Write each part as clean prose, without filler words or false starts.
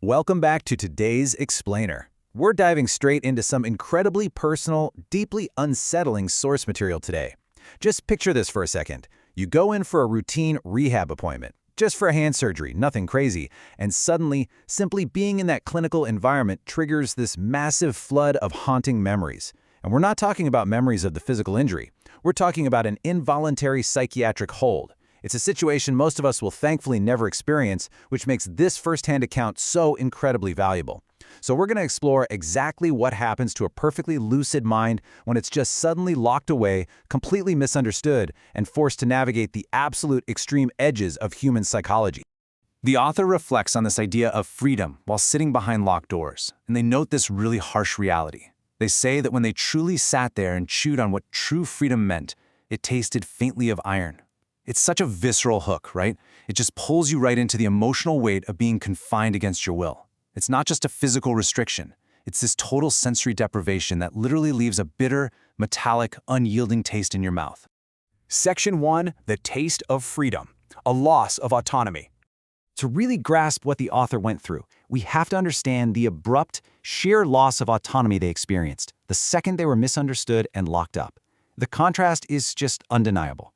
Welcome back to today's Explainer. We're diving straight into some incredibly personal, deeply unsettling source material today. Just picture this for a second. You go in for a routine rehab appointment, just for a hand surgery, nothing crazy, and suddenly, simply being in that clinical environment triggers this massive flood of haunting memories. And we're not talking about memories of the physical injury. We're talking about an involuntary psychiatric hold. It's a situation most of us will thankfully never experience, which makes this firsthand account so incredibly valuable. So we're going to explore exactly what happens to a perfectly lucid mind when it's just suddenly locked away, completely misunderstood, and forced to navigate the absolute extreme edges of human psychology. The author reflects on this idea of freedom while sitting behind locked doors, and they note this really harsh reality. They say that when they truly sat there and chewed on what true freedom meant, it tasted faintly of iron. It's such a visceral hook, right? It just pulls you right into the emotional weight of being confined against your will. It's not just a physical restriction. It's this total sensory deprivation that literally leaves a bitter, metallic, unyielding taste in your mouth. Section 1, the taste of freedom, a loss of autonomy. To really grasp what the author went through, we have to understand the abrupt, sheer loss of autonomy they experienced the second they were misunderstood and locked up. The contrast is just undeniable.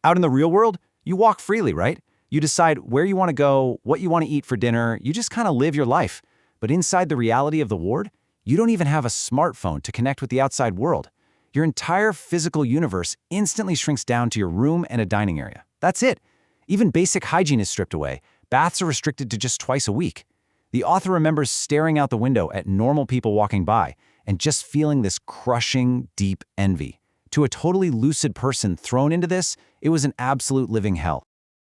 Out in the real world, you walk freely, right? You decide where you want to go, what you want to eat for dinner, you just kind of live your life. But inside the reality of the ward, you don't even have a smartphone to connect with the outside world. Your entire physical universe instantly shrinks down to your room and a dining area. That's it. Even basic hygiene is stripped away. Baths are restricted to just twice a week. The author remembers staring out the window at normal people walking by and just feeling this crushing, deep envy. To a totally lucid person thrown into this, it was an absolute living hell.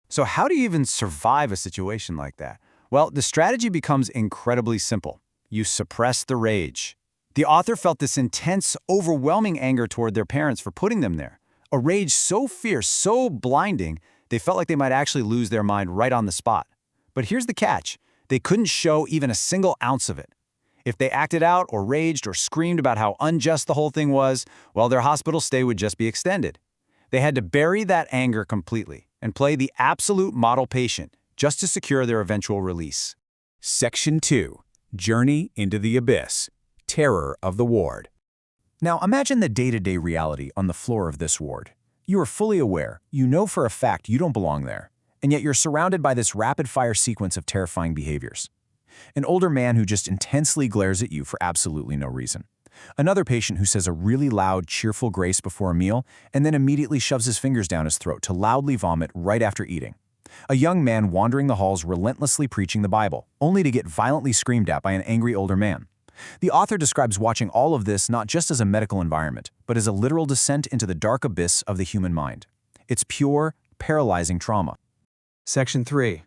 So how do you even survive a situation like that? Well, the strategy becomes incredibly simple. You suppress the rage. The author felt this intense, overwhelming anger toward their parents for putting them there. A rage so fierce, so blinding, they felt like they might actually lose their mind right on the spot. But here's the catch. They couldn't show even a single ounce of it. If they acted out or raged or screamed about how unjust the whole thing was, well, their hospital stay would just be extended. They had to bury that anger completely and play the absolute model patient just to secure their eventual release. Section 2. Journey into the Abyss. Terror of the Ward. Now imagine the day-to-day reality on the floor of this ward. You are fully aware, you know for a fact you don't belong there, and yet you're surrounded by this rapid-fire sequence of terrifying behaviors. An older man who just intensely glares at you for absolutely no reason. Another patient who says a really loud, cheerful grace before a meal and then immediately shoves his fingers down his throat to loudly vomit right after eating. A young man wandering the halls relentlessly preaching the Bible, only to get violently screamed at by an angry older man. The author describes watching all of this not just as a medical environment, but as a literal descent into the dark abyss of the human mind. It's pure, paralyzing trauma. Section 3.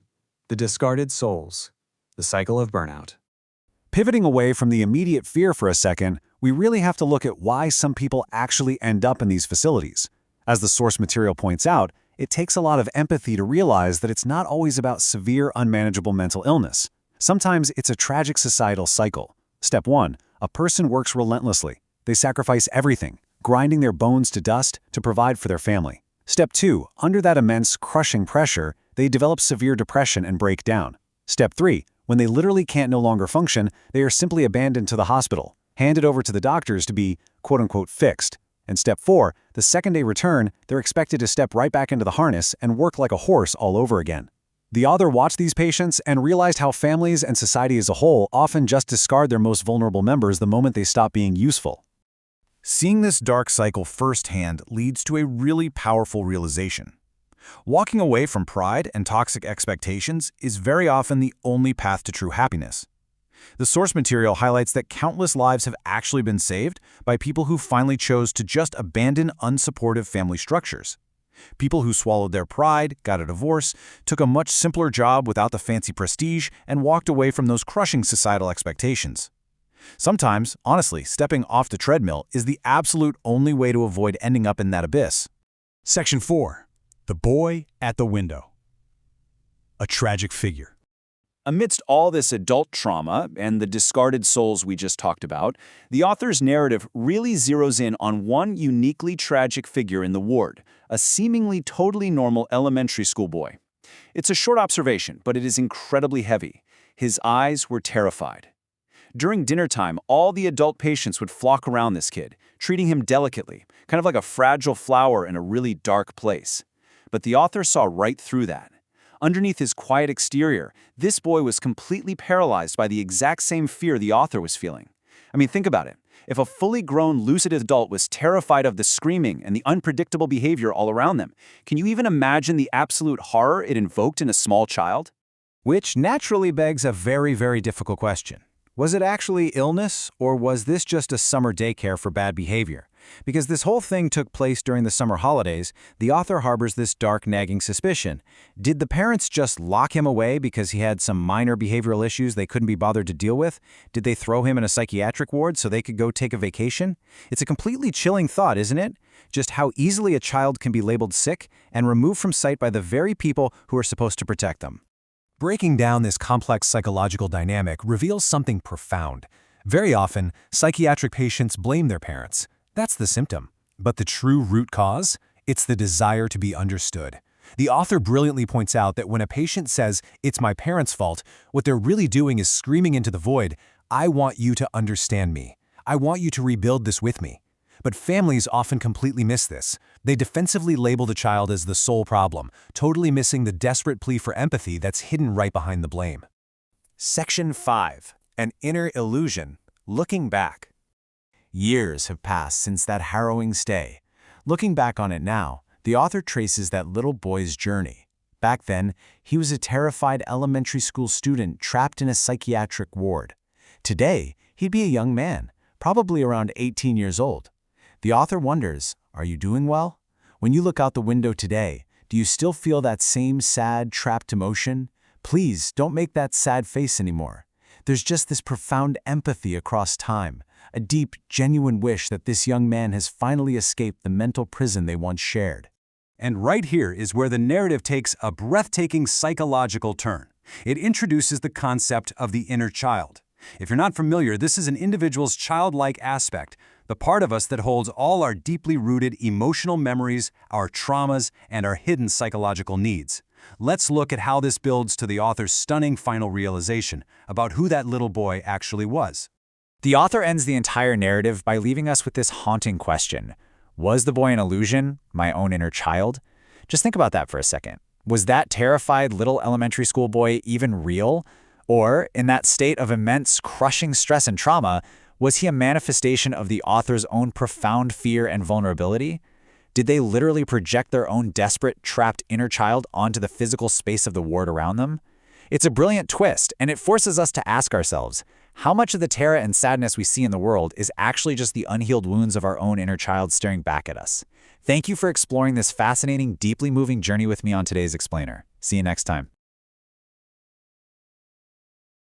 The discarded souls. The cycle of burnout. Pivoting away from the immediate fear for a second, we really have to look at why some people actually end up in these facilities. As the source material points out, it takes a lot of empathy to realize that it's not always about severe, unmanageable mental illness. Sometimes it's a tragic societal cycle. Step 1. A person works relentlessly. They sacrifice everything, grinding their bones to dust to provide for their family. Step 2. Under that immense, crushing pressure, they develop severe depression and break down. Step 3. When they literally can't no longer function, they are simply abandoned to the hospital, handed over to the doctors to be, quote-unquote, fixed. And Step 4, the second they return, they're expected to step right back into the harness and work like a horse all over again. The author watched these patients and realized how families and society as a whole often just discard their most vulnerable members the moment they stop being useful. Seeing this dark cycle firsthand leads to a really powerful realization. Walking away from pride and toxic expectations is very often the only path to true happiness. The source material highlights that countless lives have actually been saved by people who finally chose to just abandon unsupportive family structures. People who swallowed their pride, got a divorce, took a much simpler job without the fancy prestige, and walked away from those crushing societal expectations. Sometimes, honestly, stepping off the treadmill is the absolute only way to avoid ending up in that abyss. Section 4. The Boy at the Window. A tragic figure. Amidst all this adult trauma and the discarded souls we just talked about, the author's narrative really zeroes in on one uniquely tragic figure in the ward, a seemingly totally normal elementary school boy. It's a short observation, but it is incredibly heavy. His eyes were terrified. During dinner time, all the adult patients would flock around this kid, treating him delicately, kind of like a fragile flower in a really dark place. But the author saw right through that. Underneath his quiet exterior, this boy was completely paralyzed by the exact same fear the author was feeling. I mean, think about it. If a fully grown, lucid adult was terrified of the screaming and the unpredictable behavior all around them, can you even imagine the absolute horror it invoked in a small child? Which naturally begs a very, very difficult question. Was it actually illness, or was this just a summer daycare for bad behavior? Because this whole thing took place during the summer holidays, the author harbors this dark, nagging suspicion. Did the parents just lock him away because he had some minor behavioral issues they couldn't be bothered to deal with? Did they throw him in a psychiatric ward so they could go take a vacation? It's a completely chilling thought, isn't it? Just how easily a child can be labeled sick and removed from sight by the very people who are supposed to protect them. Breaking down this complex psychological dynamic reveals something profound. Very often, psychiatric patients blame their parents. That's the symptom. But the true root cause? It's the desire to be understood. The author brilliantly points out that when a patient says, "It's my parents' fault," what they're really doing is screaming into the void, "I want you to understand me. I want you to rebuild this with me." But families often completely miss this. They defensively label the child as the sole problem, totally missing the desperate plea for empathy that's hidden right behind the blame. Section 5. An Inner Illusion. Looking Back. Years have passed since that harrowing stay. Looking back on it now, the author traces that little boy's journey. Back then, he was a terrified elementary school student trapped in a psychiatric ward. Today, he'd be a young man, probably around 18 years old. The author wonders, are you doing well? When you look out the window today, do you still feel that same sad, trapped emotion? Please don't make that sad face anymore. There's just this profound empathy across time, a deep, genuine wish that this young man has finally escaped the mental prison they once shared. And right here is where the narrative takes a breathtaking psychological turn. It introduces the concept of the inner child. If you're not familiar, this is an individual's childlike aspect, the part of us that holds all our deeply rooted emotional memories, our traumas, and our hidden psychological needs. Let's look at how this builds to the author's stunning final realization about who that little boy actually was. The author ends the entire narrative by leaving us with this haunting question. Was the boy an illusion, my own inner child? Just think about that for a second. Was that terrified little elementary school boy even real? Or, in that state of immense, crushing stress and trauma, was he a manifestation of the author's own profound fear and vulnerability? Did they literally project their own desperate, trapped inner child onto the physical space of the ward around them? It's a brilliant twist, and it forces us to ask ourselves, how much of the terror and sadness we see in the world is actually just the unhealed wounds of our own inner child staring back at us? Thank you for exploring this fascinating, deeply moving journey with me on today's Explainer. See you next time.